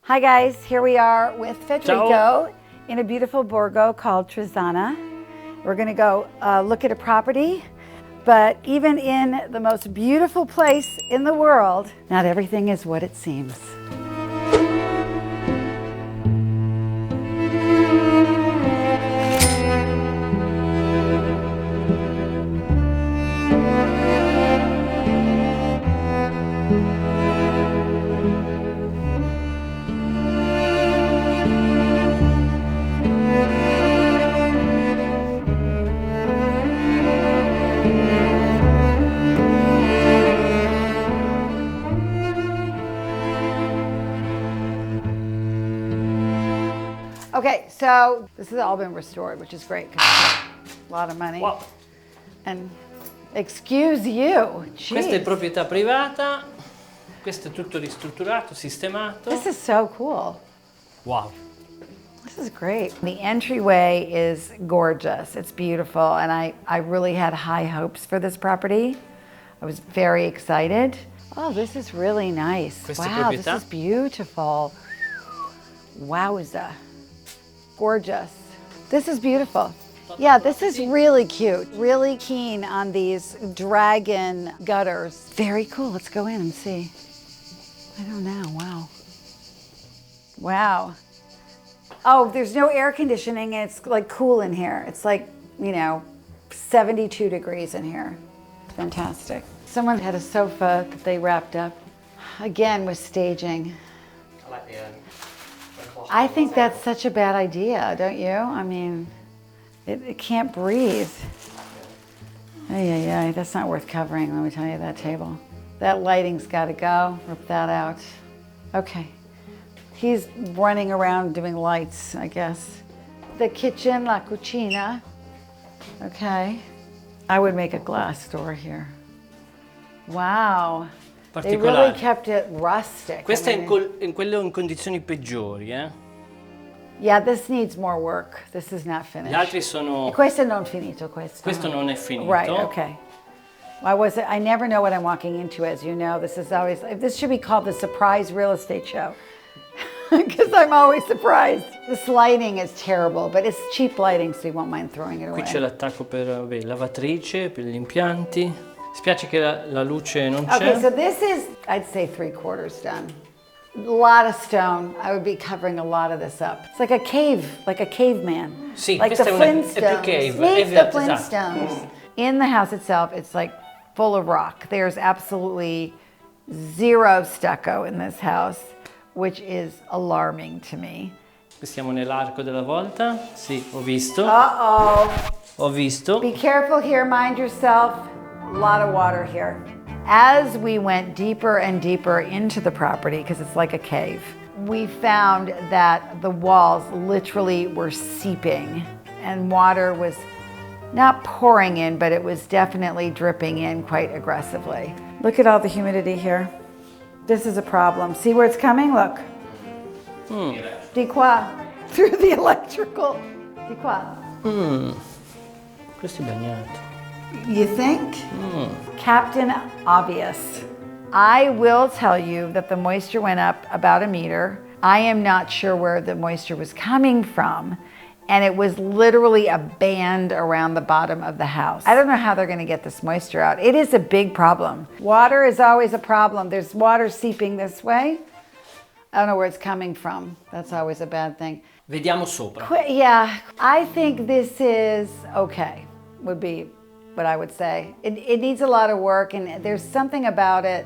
Hi guys, here we are with Federico Ciao. in a beautiful borgo called Tresana. We're gonna go look at a property, but even in the most beautiful place in the world, not everything is what it seems. Okay, so this has all been restored, which is great because it's a lot of money. Wow. And excuse you, jeez. Questa è proprietà privata, questo è tutto ristrutturato, sistemato. This is so cool. Wow. This is great. The entryway is gorgeous. It's beautiful, and I really had high hopes for this property. I was very excited. Oh, this is really nice. Questa è Wow, this proprietà? is beautiful. Wowza. Gorgeous. This is beautiful. Yeah, this is really cute. Really keen on these dragon gutters. Very cool. Let's go in and see. I don't know. Wow. Wow. Oh, there's no air conditioning. It's like cool in here. It's like, 72 degrees in here. Fantastic. Someone had a sofa that they wrapped up, again with staging. I like the I think that's such a bad idea, don't you? I mean, it can't breathe. Yeah, that's not worth covering, let me tell you, that table. That lighting's gotta go, rip that out. Okay, he's running around doing lights, I guess. The kitchen, la cucina. Okay, I would make a glass door here. Wow. They really kept it rustic. Questa è in quello in condizioni peggiori, eh? Yeah, this needs more work. This is not finished. Gli altri sono... Questo non finito, questo. Questo non è finito. Right, okay. I never know what I'm walking into, as you know. This should be called the surprise real estate show. Because I'm always surprised. This lighting is terrible, but it's cheap lighting, so you won't mind throwing it away. Qui c'è l'attacco per lavatrice, per gli impianti. Spiace che la luce non c'è. Okay, so this is, I'd say 3/4 done. A lot of stone. I would be covering a lot of this up. It's like a cave, like a caveman. Sì, like questa the è Flintstones. più cave. Meet the Esatto. Flintstones. In the house itself, it's like full of rock. There's absolutely zero stucco in this house, which is alarming to me. Siamo nell'arco della volta. Sì, ho visto. Uh-oh. Ho visto. Be careful here, mind yourself. A lot of water here. As we went deeper and deeper into the property, because it's like a cave, we found that the walls literally were seeping and water was not pouring in, but it was definitely dripping in quite aggressively. Look at all the humidity here. This is a problem. See where it's coming? Look. Di qua. Through the electrical. Di qua. Questo è bagnato. You think? Captain Obvious. I will tell you that the moisture went up about a meter. I am not sure where the moisture was coming from, and it was literally a band around the bottom of the house. I don't know how they're going to get this moisture out. It is a big problem. Water is always a problem. There's water seeping this way. I don't know where it's coming from. That's always a bad thing. Vediamo sopra. Yeah, I think this is okay, would be what I would say. It needs a lot of work, and there's something about it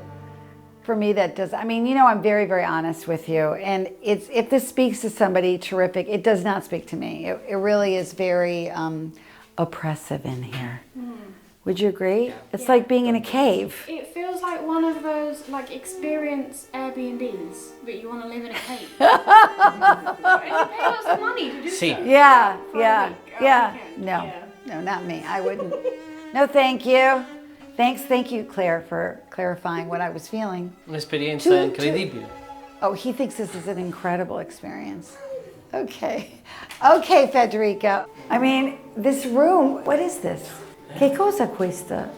for me that does, I'm very, very honest with you, and if this speaks to somebody, terrific. It does not speak to me. It really is very oppressive in here. Would you agree? It's like being in a cave. It feels like one of those experience Airbnbs, but you want to live in a cave. You pay lots of money to do Sì. so. Yeah. Yeah. No, not me. I wouldn't. No, thank you. Thank you, Claire, for clarifying what I was feeling. Un'esperienza incredibile. Oh, he thinks this is an incredible experience. Okay, Federico. This room, what is this? Che cosa questa?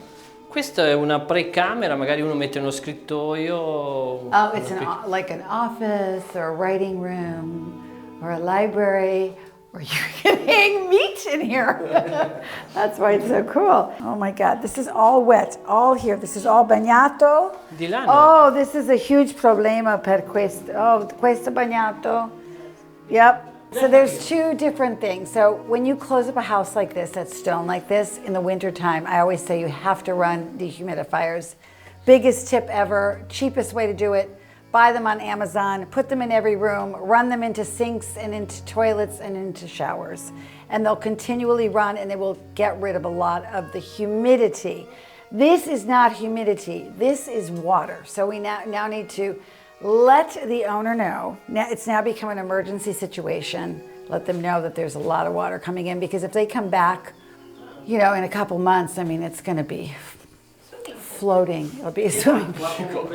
Questa è una precamera, magari uno mette uno scrittoio. Oh, it's like an office or a writing room or a library, or you can hang meat in here. That's why it's so cool. Oh my God, this is all wet, all here. This is all bagnato. Di là no. Oh, this is a huge problema per questo. Oh, questo bagnato. Yep. So there's two different things. So when you close up a house like this, that's stone like this, in the wintertime, I always say you have to run dehumidifiers. Biggest tip ever, cheapest way to do it. Buy them on Amazon, put them in every room, run them into sinks and into toilets and into showers. And they'll continually run and they will get rid of a lot of the humidity. This is not humidity, this is water. So we now need to let the owner know. Now, it's now become an emergency situation. Let them know that there's a lot of water coming in, because if they come back, you know, in a couple months, I mean, it's going to be floating. It'll be a swimming pool.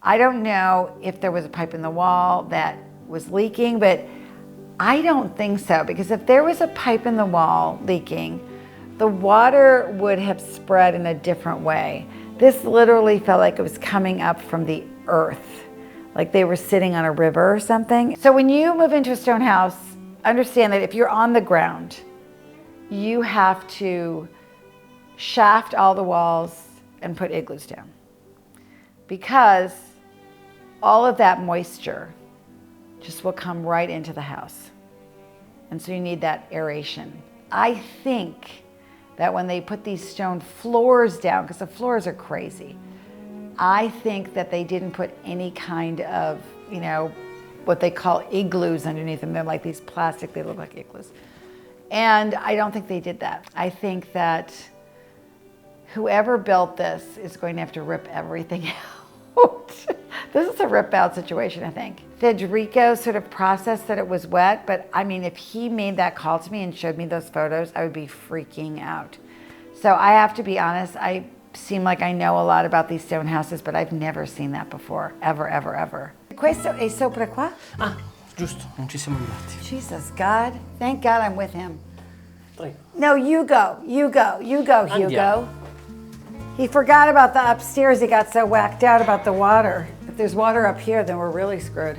I don't know if there was a pipe in the wall that was leaking, but I don't think so, because if there was a pipe in the wall leaking, the water would have spread in a different way. This literally felt like it was coming up from the earth, like they were sitting on a river or something. So when you move into a stone house, understand that if you're on the ground, you have to shaft all the walls and put igloos down, because all of that moisture just will come right into the house. And so you need that aeration. I think that when they put these stone floors down, because the floors are crazy, I think that they didn't put any kind of, you know, what they call igloos underneath them. They're like these plastic, they look like igloos. And I don't think they did that. I think that whoever built this is going to have to rip everything out. This is a rip out situation, I think. Federico sort of processed that it was wet, but I mean, if he made that call to me and showed me those photos, I would be freaking out. So I have to be honest, I seem like I know a lot about these stone houses, but I've never seen that before, ever, ever, ever. Questo è sopra qua? Ah, giusto, non ci siamo andati. Jesus, God, thank God I'm with him. Prego. No, you go, Hugo. Andiamo. He forgot about the upstairs. He got so whacked out about the water. If there's water up here, then we're really screwed.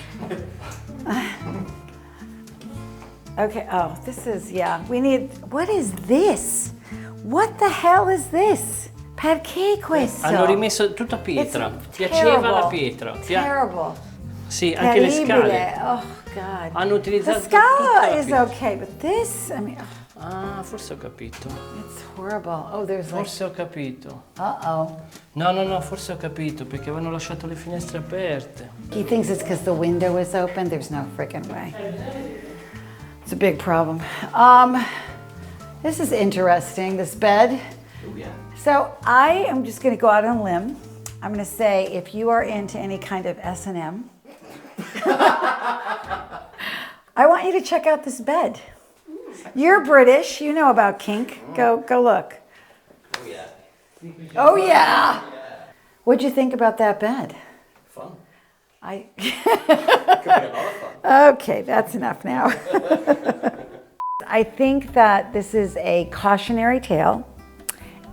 Okay, oh, this is, yeah, we need, what is this? What the hell is this? Perché questo? Hanno rimesso tutta pietra. It's Piaceva terrible. la pietra. Terrible. Sì, anche le Terribile. scale. Oh, God. Hanno utilizzato The tutta scala la is pietra. okay, but this, I mean, Ah, forse ho capito. it's horrible. Oh, there's like, Forse ho capito. uh-oh. No, forse ho capito, perché avevano lasciato le finestre aperte. He thinks it's because the window is open. There's no freaking way. It's a big problem. This is interesting, this bed. Oh, yeah. So I am just going to go out on a limb. I'm going to say, if you are into any kind of S&M, I want you to check out this bed. You're British, you know about kink. Go look. Oh, yeah. Oh yeah. What'd you think about that bed? Fun. I. Could be a lot of fun. Okay, that's enough now. I think that this is a cautionary tale,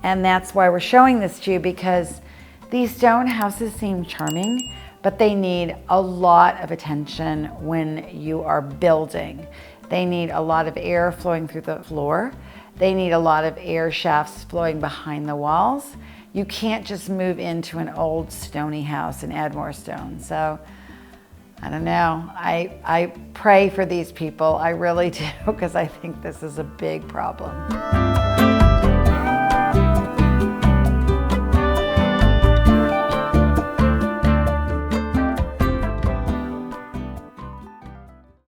and that's why we're showing this to you, because these stone houses seem charming, but they need a lot of attention when you are building. They need a lot of air flowing through the floor. They need a lot of air shafts flowing behind the walls. You can't just move into an old stony house and add more stone. So I don't know. I pray for these people. I really do, because I think this is a big problem.